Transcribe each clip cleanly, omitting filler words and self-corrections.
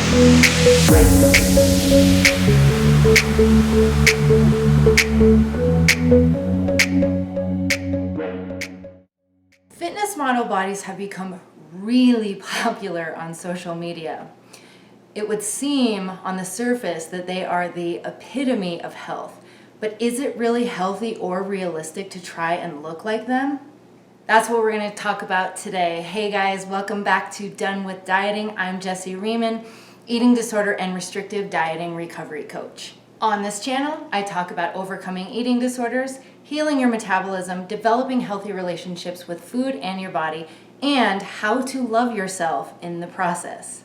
Fitness model bodies have become really popular on social media. It would seem on the surface that they are the epitome of health, but is it really healthy or realistic to try and look like them? That's what we're going to talk about today. Hey guys, welcome back to Done with Dieting. I'm Jessie Riemann, eating disorder and restrictive dieting recovery coach. On this channel, I talk about overcoming eating disorders, healing your metabolism, developing healthy relationships with food and your body, and how to love yourself in the process.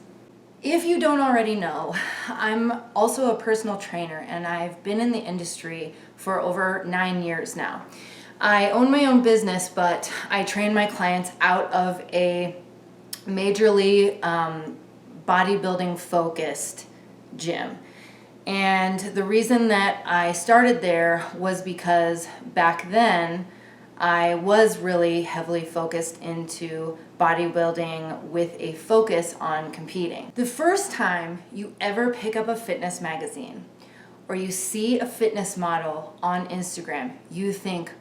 If you don't already know, I'm also a personal trainer and I've been in the industry for over 9 years now. I own my own business, but I train my clients out of a majorly bodybuilding focused gym. And the reason that I started there was because back then I was really heavily focused into bodybuilding with a focus on competing. The first time you ever pick up a fitness magazine or you see a fitness model on Instagram, you think,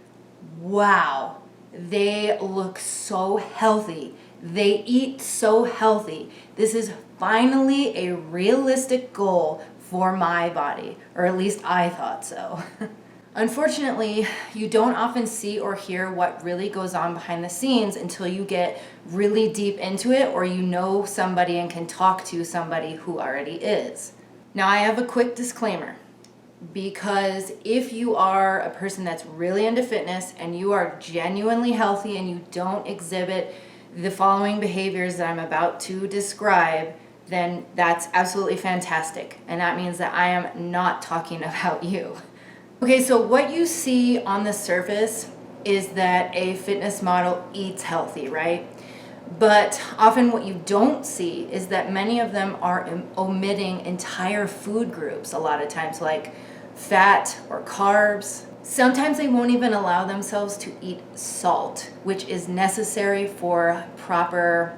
wow, they look so healthy. They eat so healthy. This is finally a realistic goal for my body, or at least I thought so. Unfortunately, you don't often see or hear what really goes on behind the scenes until you get really deep into it or you know somebody and can talk to somebody who already is. Now, I have a quick disclaimer, because if you are a person that's really into fitness and you are genuinely healthy and you don't exhibit the following behaviors that I'm about to describe, then that's absolutely fantastic. And that means that I am not talking about you. Okay, so what you see on the surface is that a fitness model eats healthy, right? But often what you don't see is that many of them are omitting entire food groups a lot of times, like fat or carbs. Sometimes they won't even allow themselves to eat salt, which is necessary for proper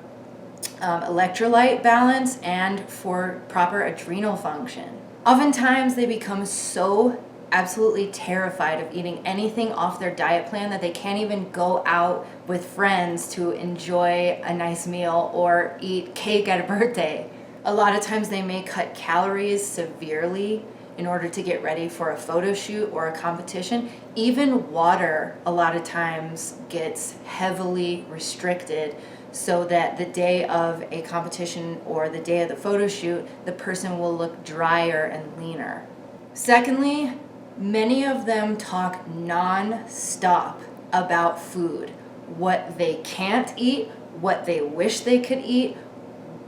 electrolyte balance and for proper adrenal function. Oftentimes they become so absolutely terrified of eating anything off their diet plan that they can't even go out with friends to enjoy a nice meal or eat cake at a birthday. A lot of times they may cut calories severely in order to get ready for a photo shoot or a competition. Even water a lot of times gets heavily restricted so that the day of a competition or the day of the photo shoot, the person will look drier and leaner. Secondly, many of them talk non-stop about food, what they can't eat, what they wish they could eat,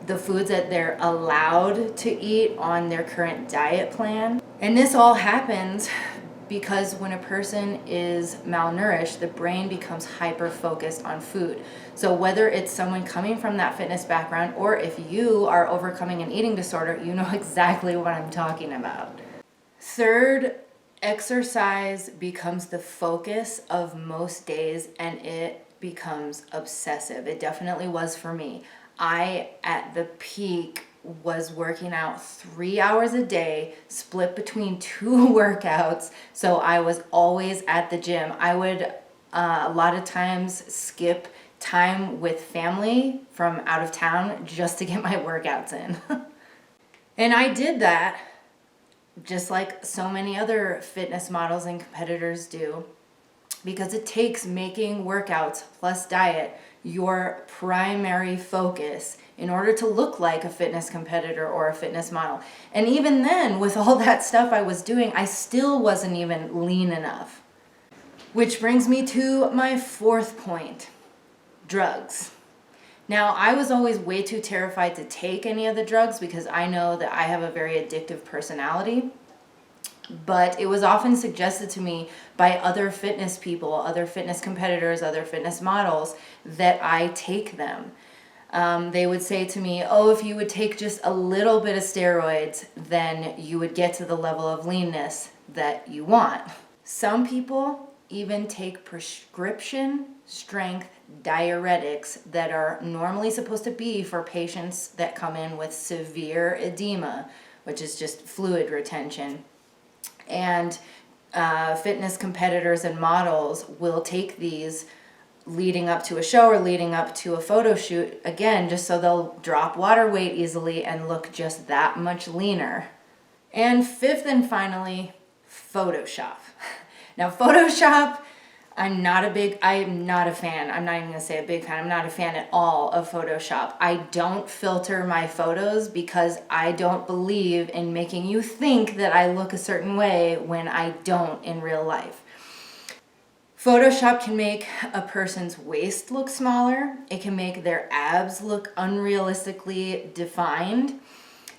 the foods that they're allowed to eat on their current diet plan. And this all happens because when a person is malnourished, the brain becomes hyper-focused on food. So whether it's someone coming from that fitness background or if you are overcoming an eating disorder, you know exactly what I'm talking about. Third, exercise becomes the focus of most days and it becomes obsessive. It definitely was for me. I, at the peak, was working out 3 hours a day, split between 2 workouts, so I was always at the gym. I would a lot of times skip time with family from out of town just to get my workouts in. And I did that just like so many other fitness models and competitors do, because it takes making workouts plus diet your primary focus in order to look like a fitness competitor or a fitness model. And even then, with all that stuff I was doing, I still wasn't even lean enough. Which brings me to my fourth point, drugs. Now, I was always way too terrified to take any of the drugs because I know that I have a very addictive personality. But it was often suggested to me by other fitness people, other fitness competitors, other fitness models, that I take them. They would say to me, oh, if you would take just a little bit of steroids, then you would get to the level of leanness that you want. Some people even take prescription strength diuretics that are normally supposed to be for patients that come in with severe edema, which is just fluid retention. And fitness competitors and models will take these leading up to a show or leading up to a photo shoot, again, just so they'll drop water weight easily and look just that much leaner. And fifth and finally, Photoshop. Now, Photoshop, I'm not a fan. I'm not even gonna say a big fan. I'm not a fan at all of Photoshop. I don't filter my photos because I don't believe in making you think that I look a certain way when I don't in real life. Photoshop can make a person's waist look smaller. It can make their abs look unrealistically defined.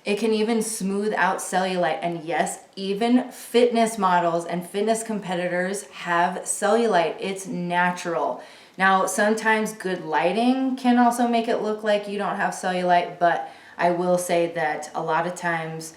It can even smooth out cellulite. And yes, even fitness models and fitness competitors have cellulite. It's natural. Now, sometimes good lighting can also make it look like you don't have cellulite, but I will say that a lot of times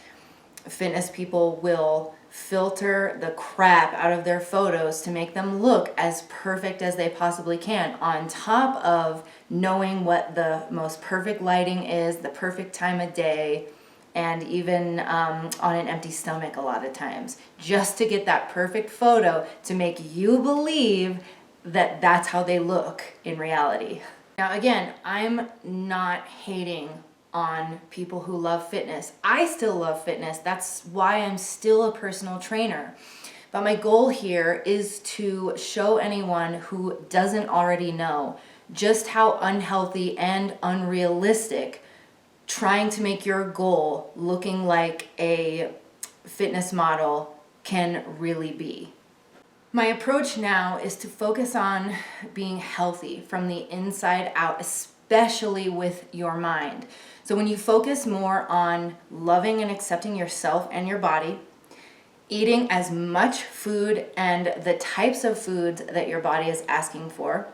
fitness people will filter the crap out of their photos to make them look as perfect as they possibly can, on top of knowing what the most perfect lighting is, the perfect time of day, and even on an empty stomach a lot of times, just to get that perfect photo to make you believe that that's how they look in reality. Now again, I'm not hating on people who love fitness. I still love fitness. That's why I'm still a personal trainer. But my goal here is to show anyone who doesn't already know just how unhealthy and unrealistic trying to make your goal looking like a fitness model can really be. My approach now is to focus on being healthy from the inside out, especially with your mind. So when you focus more on loving and accepting yourself and your body, eating as much food and the types of foods that your body is asking for,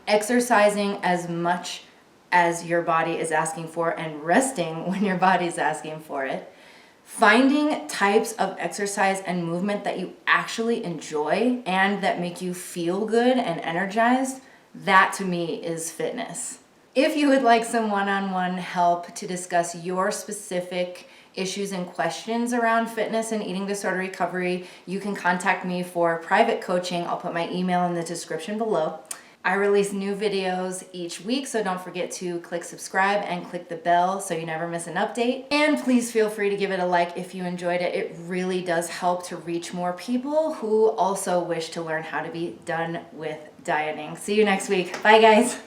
exercising as much as your body is asking for, and resting when your body is asking for it, finding types of exercise and movement that you actually enjoy and that make you feel good and energized, that to me is fitness. If you would like some one-on-one help to discuss your specific issues and questions around fitness and eating disorder recovery, you can contact me for private coaching. I'll put my email in the description below. I release new videos each week, so don't forget to click subscribe and click the bell so you never miss an update. And please feel free to give it a like if you enjoyed it. It really does help to reach more people who also wish to learn how to be done with dieting. See you next week. Bye, guys.